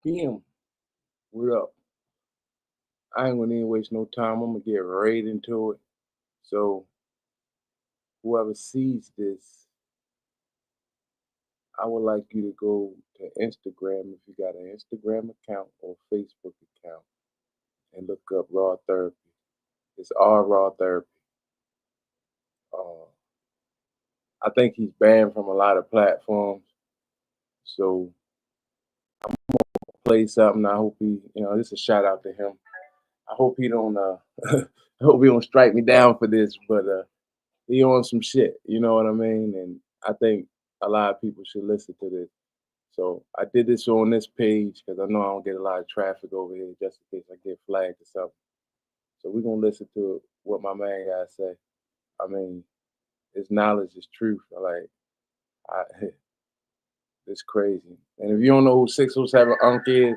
PM, what up? I ain't gonna even waste no time. I'm gonna get right into it. So whoever sees this, I would like you to go to Instagram if you got an Instagram account or Facebook account and look up Raw Therapy. It's all Raw Therapy. Uh, I think he's banned from a lot of platforms. So play something. I hope he, this is a shout out to him. I hope he don't I hope he don't strike me down for this, but he on some shit, you know what I mean? And I think a lot of people should listen to this. So I did this on this page because I know I don't get a lot of traffic over here just in case I get flagged or something. So we're gonna listen to what my man gotta say. I mean, his knowledge is truth. It's crazy. And if you don't know who 607 Unc is,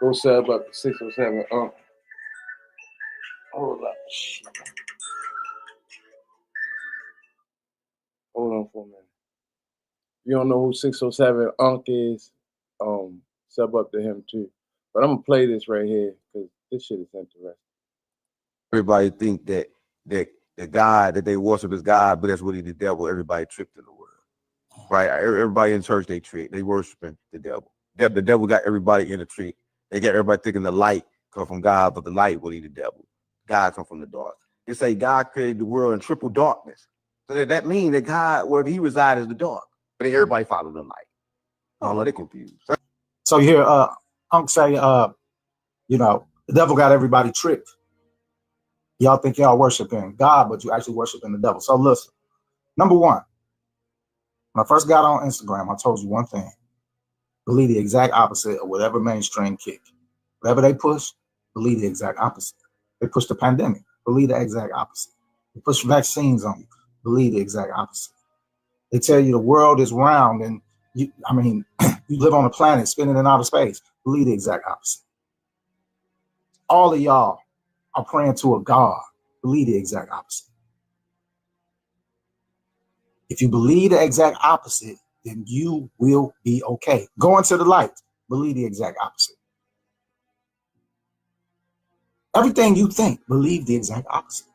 go sub up to 607 Unc. Hold up. Shit. Hold on for a minute. If you don't know who 607 Unc is, sub up to him too. But I'm gonna play this right here because this shit is interesting. Everybody think that the God that they worship is God, but that's really the devil. Everybody tricked in the world, right? Everybody in church they worshiping the devil. The devil got everybody in the trick. They got everybody thinking the light come from God, but the light really the devil. God come from the dark. They say God created the world in triple darkness. So that means that God, wherever he resides, is the dark. But then everybody follow the light. Oh, they're confused. So you hear Unc say, the devil got everybody tricked. Y'all think y'all worshiping God, but you actually worshiping the devil. So listen, number one, when I first got on Instagram, I told you one thing. Believe the exact opposite of whatever mainstream kick. Whatever they push, believe the exact opposite. They push the pandemic, believe the exact opposite. They push vaccines on you, believe the exact opposite. They tell you the world is round and you live on a planet spinning in outer space, believe the exact opposite. All of y'all are praying to a God, believe the exact opposite. If you believe the exact opposite, then you will be okay. Go into the light, believe the exact opposite. Everything you think, believe the exact opposite.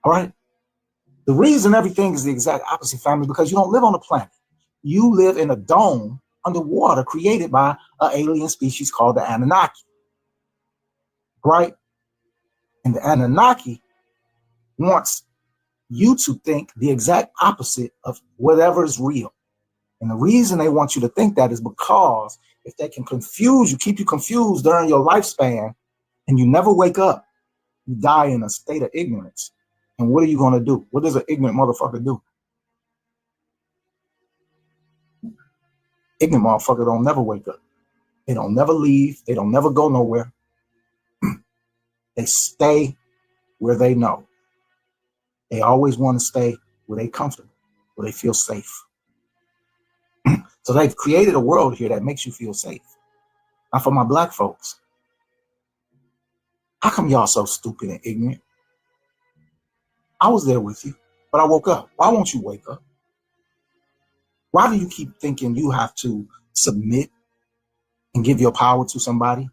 All right? The reason everything is the exact opposite, family, because you don't live on a planet. You live in a dome underwater created by an alien species called the Anunnaki. Right? And the Anunnaki wants you to think the exact opposite of whatever is real. And the reason they want you to think that is because if they can confuse you, keep you confused during your lifespan, and you never wake up, you die in a state of ignorance. And what are you going to do? What does an ignorant motherfucker do? Ignorant motherfucker don't never wake up. They don't never leave. They don't never go nowhere. They stay where they know. They always want to stay where they comfortable, where they feel safe. So they've created a world here that makes you feel safe. Now for my black folks, how come y'all so stupid and ignorant? I was there with you, but I woke up. Why won't you wake up? Why do you keep thinking you have to submit and give your power to somebody?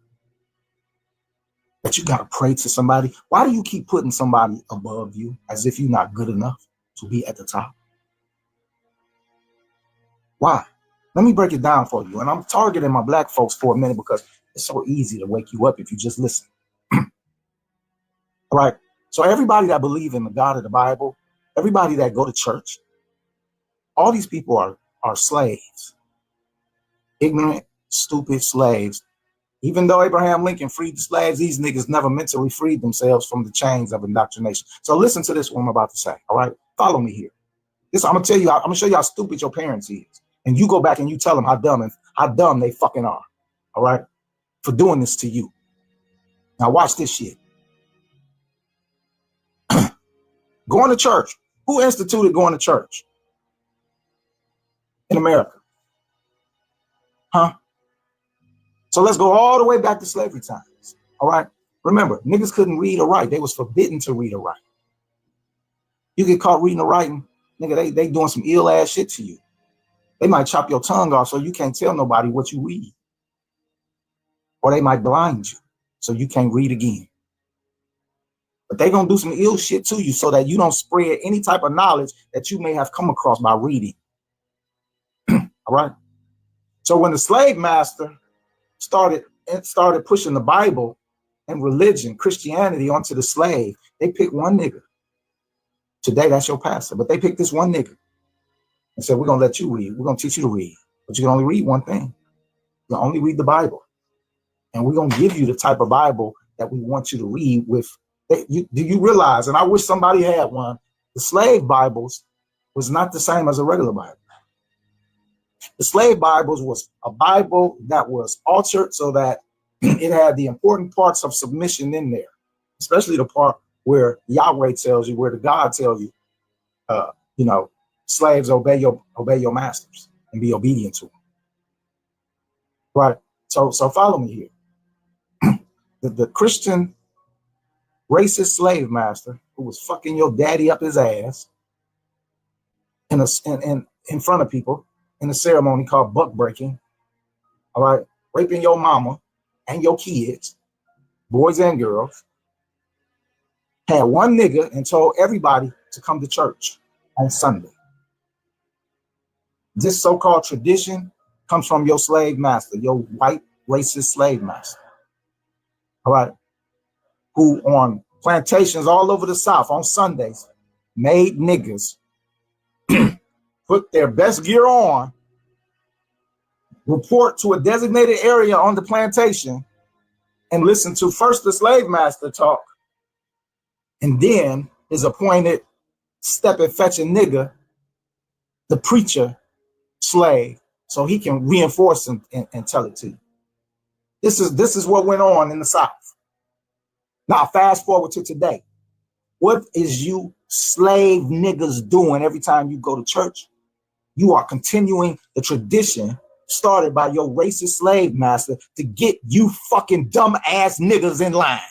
That you got to pray to somebody? Why do you keep putting somebody above you as if you're not good enough to be at the top? Why? Let me break it down for you. And I'm targeting my black folks for a minute because it's so easy to wake you up if you just listen. All right. So everybody that believe in the God of the Bible, everybody that go to church, all these people are slaves. Ignorant, stupid slaves. Even though Abraham Lincoln freed the slaves, these niggas never mentally freed themselves from the chains of indoctrination. So listen to this, what I'm about to say. All right. Follow me here. I'm gonna tell you, I'm gonna show you how stupid your parents is. And you go back and you tell them how dumb they fucking are. All right. For doing this to you. Now watch this shit. Going to church. Who instituted going to church in America? Huh? So let's go all the way back to slavery times. All right. Remember, niggas couldn't read or write. They was forbidden to read or write. You get caught reading or writing, nigga, they doing some ill ass shit to you. They might chop your tongue off so you can't tell nobody what you read. or they might blind you so you can't read again. But they're going to do some ill shit to you so that you don't spread any type of knowledge that you may have come across by reading. All right. So when the slave master started pushing the Bible and religion, Christianity onto the slave, they picked one nigga. Today, that's your pastor. But they picked this one nigga and said, we're going to let you read. We're going to teach you to read. But you can only read one thing. You can only read the Bible. And we're going to give you the type of Bible that we want you to read with. Do you realize, and I wish somebody had one, the slave Bibles was not the same as a regular Bible. The slave Bibles was a Bible that was altered so that it had the important parts of submission in there, especially the part where Yahweh tells you, where the God tells you, slaves obey your masters and be obedient to them. Right. So follow me here. The Christian racist slave master who was fucking your daddy up his ass in front of people in a ceremony called buck breaking, all right, raping your mama and your kids, boys and girls, had one nigga and told everybody to come to church on Sunday. This so-called tradition comes from your slave master, your white racist slave master, all right, who on plantations all over the South on Sundays made niggas put their best gear on, report to a designated area on the plantation, and listen to first the slave master talk, and then his appointed step and fetching nigga, the preacher slave, so he can reinforce and tell it to you. This is what went on in the South. Now, fast forward to today. What is you slave niggas doing every time you go to church? You are continuing the tradition started by your racist slave master to get you fucking dumb ass niggas in line.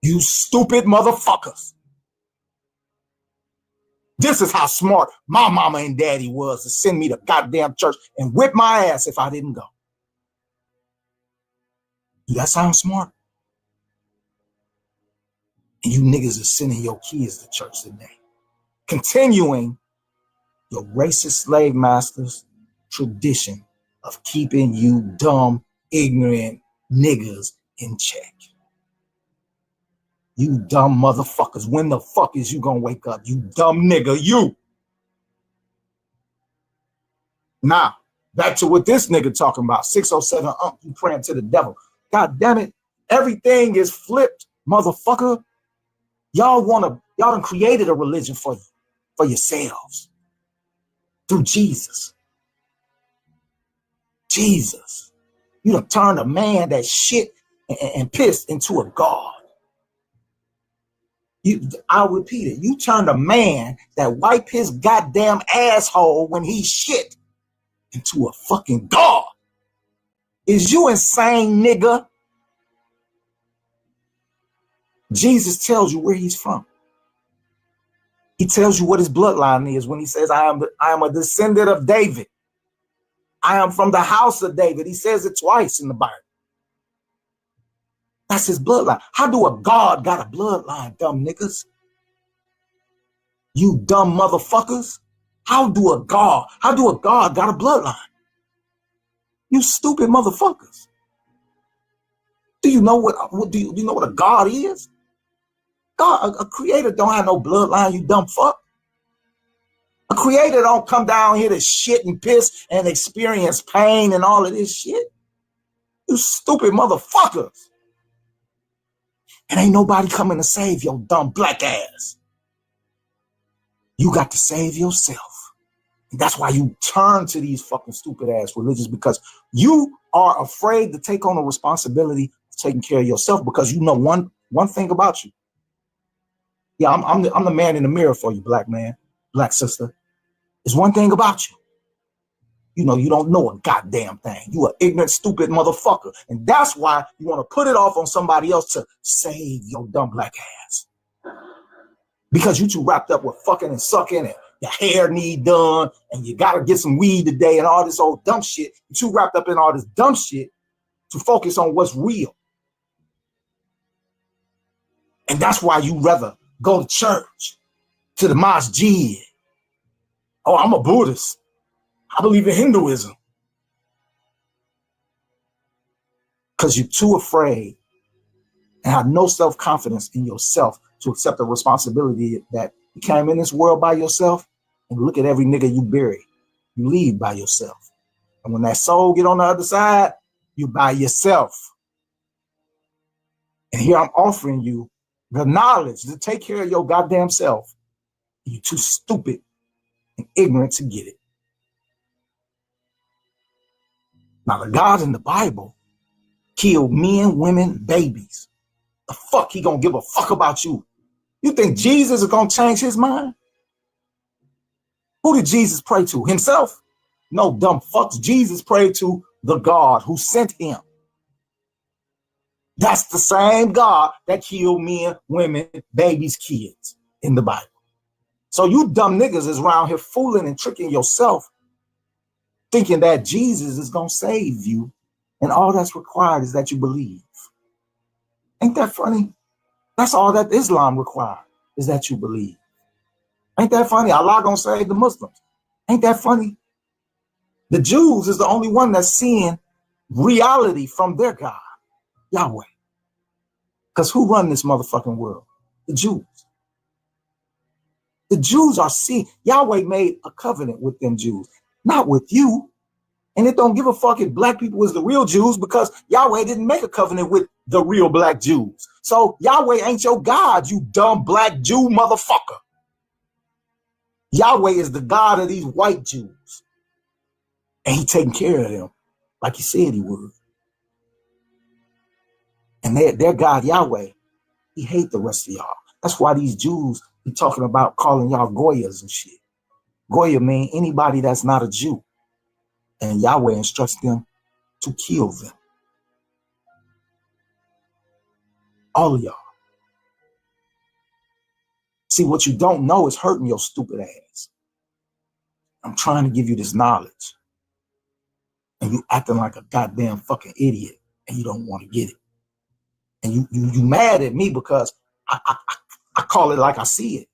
You stupid motherfuckers. This is how smart my mama and daddy was to send me to goddamn church and whip my ass if I didn't go. Do that sound smart? And you niggas are sending your kids to church today, continuing your racist slave master's tradition of keeping you dumb, ignorant niggas in check. You dumb motherfuckers. When the fuck is you gonna wake up? You dumb nigga, you. Now, back to what this nigga talking about. 607 you praying to the devil. God damn it. Everything is flipped, motherfucker. Y'all done created a religion for yourselves through Jesus. Jesus. You done turned a man that shit and pissed into a god. I'll repeat it. You turned a man that wiped his goddamn asshole when he shit into a fucking god. Is you insane, nigga? Jesus tells you where he's from. He tells you what his bloodline is when he says, I am a descendant of David. I am from the house of David. He says it twice in the Bible. That's his bloodline. How do a God got a bloodline, dumb niggas? You dumb motherfuckers. How do a God got a bloodline? You stupid motherfuckers. Do you know what a God is? God, a creator don't have no bloodline, you dumb fuck. A creator don't come down here to shit and piss and experience pain and all of this shit. You stupid motherfuckers. And ain't nobody coming to save your dumb black ass. You got to save yourself. And that's why you turn to these fucking stupid ass religions, because you are afraid to take on the responsibility of taking care of yourself, because you know one thing about you. Yeah, I'm the man in the mirror for you, black man, black sister. There's one thing about you. You know, you don't know a goddamn thing. You an ignorant, stupid motherfucker. And that's why you want to put it off on somebody else to save your dumb black ass. Because you too wrapped up with fucking and sucking and your hair need done and you got to get some weed today and all this old dumb shit. You too wrapped up in all this dumb shit to focus on what's real. And that's why you rather go to church, to the masjid. Oh, I'm a Buddhist. I believe in Hinduism. Because you're too afraid and have no self-confidence in yourself to accept the responsibility that you came in this world by yourself. And look at every nigga you bury. You leave by yourself. And when that soul get on the other side, you by yourself. And here I'm offering you the knowledge to take care of your goddamn self. You're too stupid and ignorant to get it. Now, the God in the Bible killed men, women, babies. The fuck he gonna give a fuck about you? You think Jesus is gonna change his mind? Who did Jesus pray to? Himself? No, dumb fucks. Jesus prayed to the God who sent him. That's the same God that killed men, women, babies, kids in the Bible. So you dumb niggas is around here fooling and tricking yourself, thinking that Jesus is gonna save you, and all that's required is that you believe. Ain't that funny? That's all that Islam requires, is that you believe. Ain't that funny? Allah gonna save the Muslims. Ain't that funny? The Jews is the only one that's seeing reality from their God, Yahweh. Because who run this motherfucking world? The Jews. The Jews are seeing, Yahweh made a covenant with them Jews, not with you. And it don't give a fuck if black people is the real Jews, because Yahweh didn't make a covenant with the real black Jews. So Yahweh ain't your God, you dumb black Jew motherfucker. Yahweh is the God of these white Jews. And he taking care of them like he said he would. And their God, Yahweh, he hate the rest of y'all. That's why these Jews be talking about calling y'all Goyas and shit. Goya mean anybody that's not a Jew. And Yahweh instructs them to kill them. All of y'all. See, what you don't know is hurting your stupid ass. I'm trying to give you this knowledge. And you acting like a goddamn fucking idiot. And you don't want to get it. And you mad at me because I call it like I see it.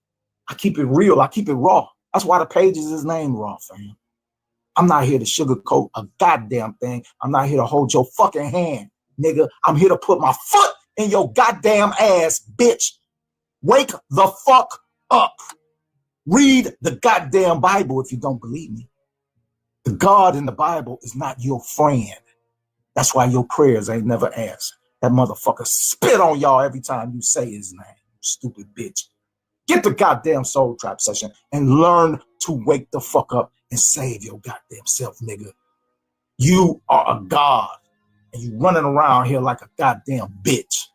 I keep it real. I keep it raw. That's why the page is his name, Raw, fam. I'm not here to sugarcoat a goddamn thing. I'm not here to hold your fucking hand, nigga. I'm here to put my foot in your goddamn ass, bitch. Wake the fuck up. Read the goddamn Bible if you don't believe me. The God in the Bible is not your friend. That's why your prayers ain't never answered. That motherfucker spit on y'all every time you say his name, stupid bitch. Get the goddamn Soul Trap session and learn to wake the fuck up and save your goddamn self, nigga. You are a god and you running around here like a goddamn bitch.